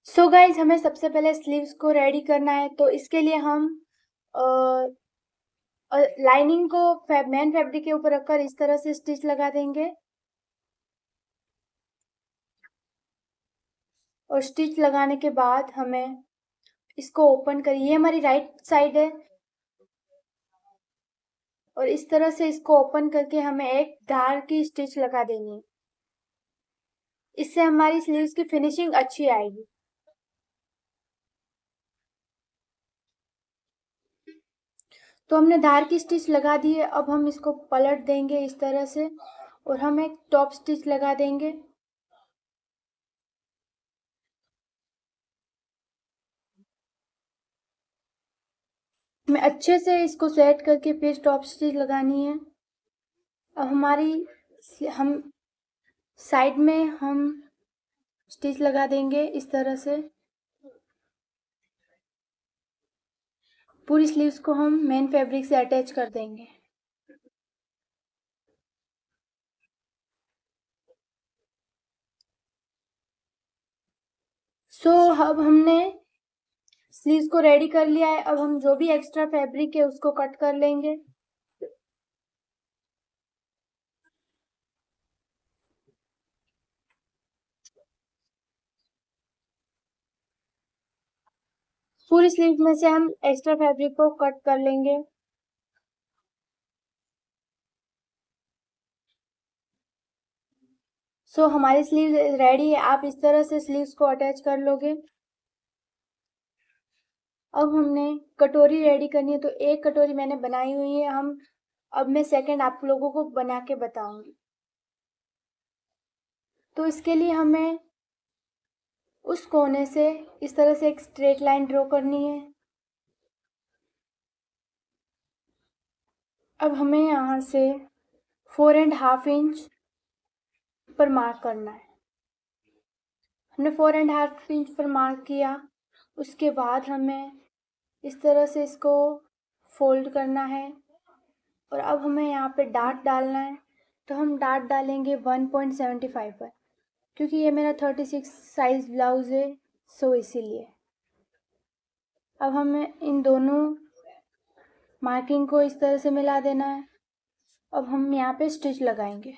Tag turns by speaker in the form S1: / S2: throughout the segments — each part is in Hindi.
S1: सो गाइज हमें सबसे पहले स्लीव्स को रेडी करना है। तो इसके लिए हम लाइनिंग को मेन फैब्रिक के ऊपर रखकर इस तरह से स्टिच लगा देंगे और स्टिच लगाने के बाद हमें इसको ओपन करिए। ये हमारी राइट साइड है और इस तरह से इसको ओपन करके हमें एक धार की स्टिच लगा देनी है। इससे हमारी स्लीव्स की फिनिशिंग अच्छी आएगी। तो हमने धार की स्टिच लगा दी है। अब हम इसको पलट देंगे इस तरह से और हम एक टॉप स्टिच लगा देंगे। हमें अच्छे से इसको सेट करके फिर टॉप स्टिच लगानी है। अब हम साइड में हम स्टिच लगा देंगे इस तरह से। पूरी स्लीव्स को हम मेन फैब्रिक से अटैच कर देंगे। अब हमने स्लीव्स को रेडी कर लिया है। अब हम जो भी एक्स्ट्रा फैब्रिक है उसको कट कर लेंगे। पूरी स्लीव में से हम एक्स्ट्रा फैब्रिक को कट कर लेंगे। हमारी स्लीव रेडी है। आप इस तरह से स्लीव्स को अटैच कर लोगे। अब हमने कटोरी रेडी करनी है। तो एक कटोरी मैंने बनाई हुई है। अब मैं सेकंड आप लोगों को बना के बताऊंगी। तो इसके लिए हमें उस कोने से इस तरह से एक स्ट्रेट लाइन ड्रॉ करनी है। अब हमें यहाँ से 4.5 इंच पर मार्क करना है। हमने 4.5 इंच पर मार्क किया। उसके बाद हमें इस तरह से इसको फोल्ड करना है और अब हमें यहाँ पे डार्ट डालना है। तो हम डार्ट डालेंगे 1.75 पर, क्योंकि ये मेरा 36 साइज ब्लाउज है, सो इसीलिए। अब हमें इन दोनों मार्किंग को इस तरह से मिला देना है। अब हम यहाँ पे स्टिच लगाएंगे।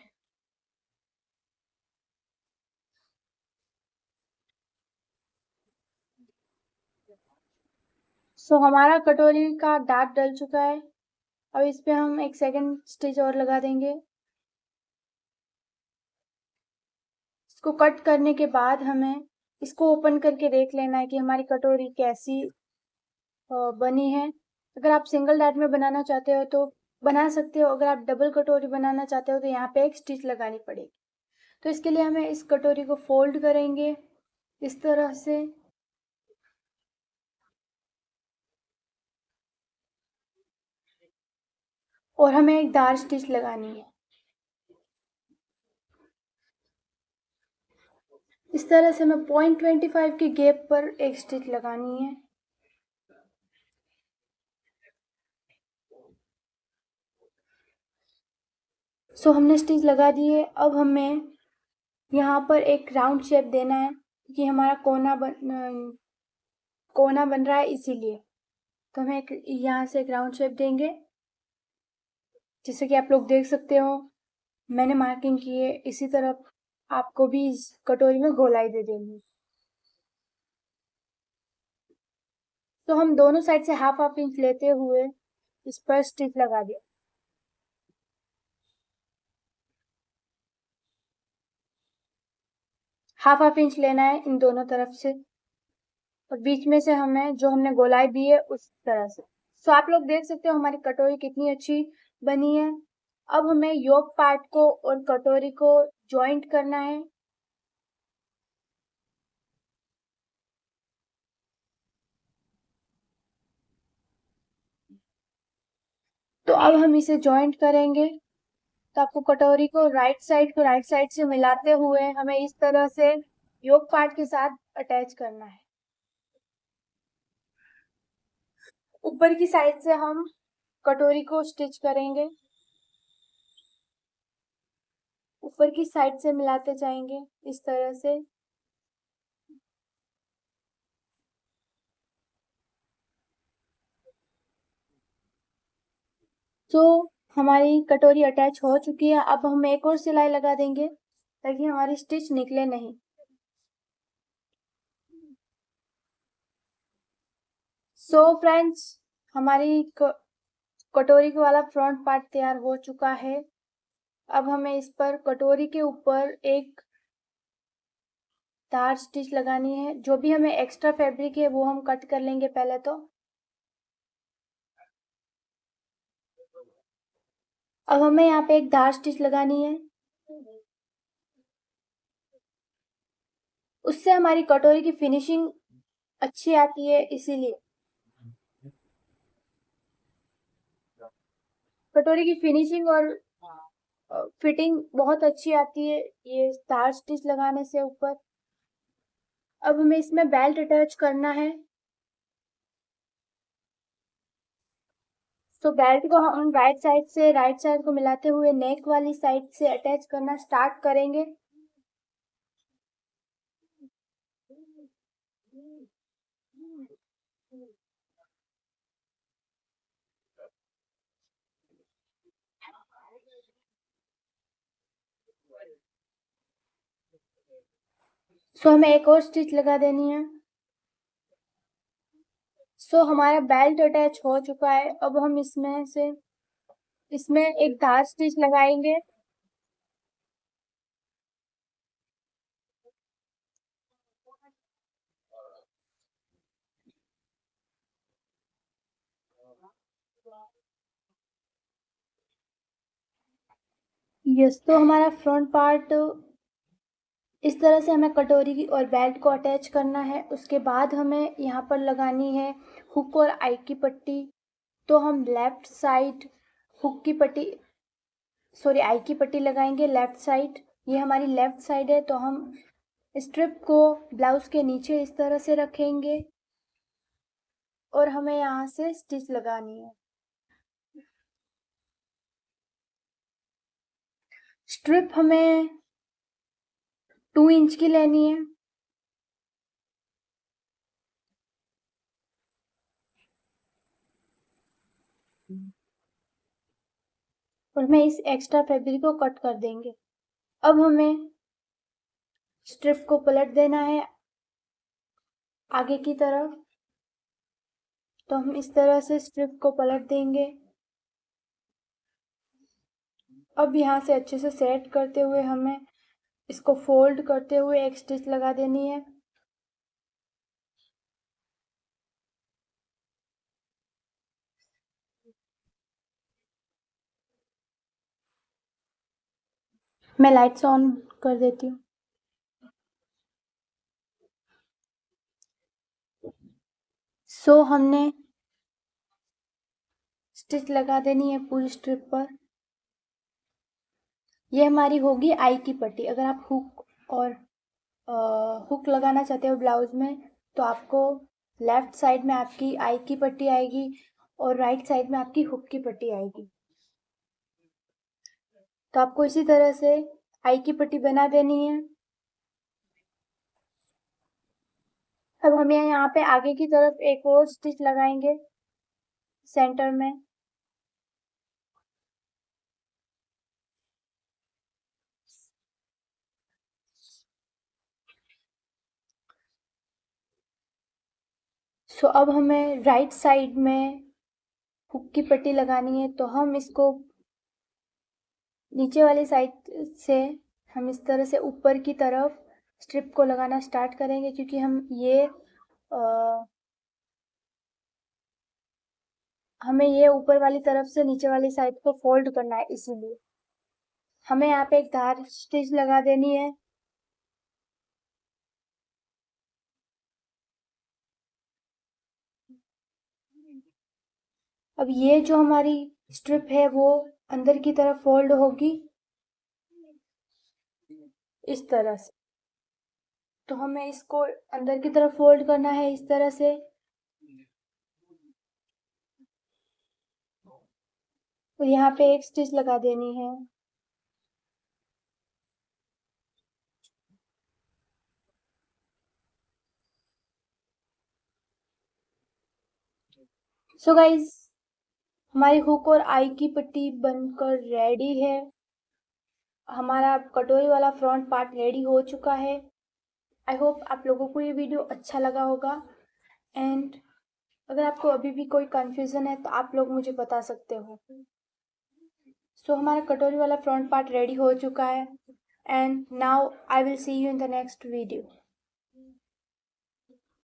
S1: हमारा कटोरी का डार्ट डल चुका है। अब इस पे हम एक सेकंड स्टिच और लगा देंगे। इसको कट करने के बाद हमें इसको ओपन करके देख लेना है कि हमारी कटोरी कैसी बनी है। अगर आप सिंगल डार्ट में बनाना चाहते हो तो बना सकते हो। अगर आप डबल कटोरी बनाना चाहते हो तो यहाँ पे एक स्टिच लगानी पड़ेगी। तो इसके लिए हमें इस कटोरी को फोल्ड करेंगे इस तरह से और हमें एक धार स्टिच लगानी है। इस तरह से हमें 0.25 के गैप पर एक स्टिच लगानी है। हमने स्टिच लगा दी है। अब हमें यहाँ पर एक राउंड शेप देना है क्योंकि हमारा कोना बन रहा है, इसीलिए। तो हमें यहाँ से एक राउंड शेप देंगे। जैसे कि आप लोग देख सकते हो मैंने मार्किंग की है। इसी तरह आपको भी इस कटोरी में गोलाई दे देनी है। तो हम दोनों साइड से हाफ हाफ इंच लेते हुए इस पर स्टिच लगा दिया। हाफ हाफ इंच लेना है इन दोनों तरफ से और बीच में से हमें जो हमने गोलाई दी है उस तरह से। आप लोग देख सकते हो हमारी कटोरी कितनी अच्छी बनी है। अब हमें योक पार्ट को और कटोरी को जॉइंट करना है। तो अब हम इसे जॉइंट करेंगे। तो आपको कटोरी को राइट साइड से मिलाते हुए हमें इस तरह से योक पार्ट के साथ अटैच करना है। ऊपर की साइड से हम कटोरी को स्टिच करेंगे। ऊपर की साइड से मिलाते जाएंगे इस तरह से। तो हमारी कटोरी अटैच हो चुकी है। अब हम एक और सिलाई लगा देंगे ताकि हमारी स्टिच निकले नहीं। सो फ्रेंड्स, हमारी कटोरी का वाला फ्रंट पार्ट तैयार हो चुका है। अब हमें इस पर कटोरी के ऊपर एक तार स्टिच लगानी है। जो भी हमें एक्स्ट्रा फैब्रिक है वो हम कट कर लेंगे पहले तो। अब हमें यहाँ पे एक धार स्टिच लगानी है, उससे हमारी कटोरी की फिनिशिंग अच्छी आती है। इसीलिए कटोरी की फिनिशिंग और फिटिंग बहुत अच्छी आती है ये धार स्टिच लगाने से ऊपर। अब हमें इसमें बेल्ट अटैच करना है। तो बेल्ट को हम राइट साइड को मिलाते हुए नेक वाली साइड से अटैच करना स्टार्ट करेंगे। सो हमें एक और स्टिच लगा देनी है। सो हमारा बेल्ट अटैच हो चुका है। अब हम इसमें एक धार स्टिच लगाएंगे। यस, तो हमारा फ्रंट पार्ट इस तरह से हमें कटोरी की और बेल्ट को अटैच करना है। उसके बाद हमें यहाँ पर लगानी है हुक और आई की पट्टी। तो हम लेफ्ट साइड हुक की पट्टी सॉरी आई की पट्टी लगाएंगे लेफ्ट साइड। ये हमारी लेफ्ट साइड है। तो हम स्ट्रिप को ब्लाउज के नीचे इस तरह से रखेंगे और हमें यहाँ से स्टिच लगानी है। स्ट्रिप हमें 2 इंच की लेनी है। और हमें इस एक्स्ट्रा फैब्रिक को कट कर देंगे। अब हमें स्ट्रिप को पलट देना है आगे की तरफ। तो हम इस तरह से स्ट्रिप को पलट देंगे। अब यहाँ से अच्छे से सेट करते हुए हमें इसको फोल्ड करते हुए एक स्टिच लगा देनी है। मैं लाइट्स ऑन कर देती हूँ। सो हमने स्टिच लगा देनी है पूरी स्ट्रिप पर। ये हमारी होगी आई की पट्टी। अगर आप और हुक लगाना चाहते हो ब्लाउज में तो आपको लेफ्ट साइड में आपकी आई की पट्टी आएगी और राइट साइड में आपकी हुक की पट्टी आएगी। तो आपको इसी तरह से आई की पट्टी बना देनी है। अब हम यहाँ पे आगे की तरफ एक और स्टिच लगाएंगे सेंटर में। सो अब हमें राइट साइड में हुक की पट्टी लगानी है। तो हम इसको नीचे वाली साइड से हम इस तरह से ऊपर की तरफ स्ट्रिप को लगाना स्टार्ट करेंगे क्योंकि हमें ये ऊपर वाली तरफ से नीचे वाली साइड को फोल्ड करना है। इसीलिए हमें यहाँ पे एक धार स्टिच लगा देनी है। अब ये जो हमारी स्ट्रिप है वो अंदर की तरफ फोल्ड होगी इस तरह से। तो हमें इसको अंदर की तरफ फोल्ड करना है इस तरह से। और यहाँ पे एक स्टिच लगा देनी है। सो गाइज, हमारी हुक और आई की पट्टी बनकर रेडी है। हमारा कटोरी वाला फ्रंट पार्ट रेडी हो चुका है। आई होप आप लोगों को ये वीडियो अच्छा लगा होगा। एंड अगर आपको अभी भी कोई कन्फ्यूज़न है तो आप लोग मुझे बता सकते हो। सो हमारा कटोरी वाला फ्रंट पार्ट रेडी हो चुका है। And now I will see you in the next video.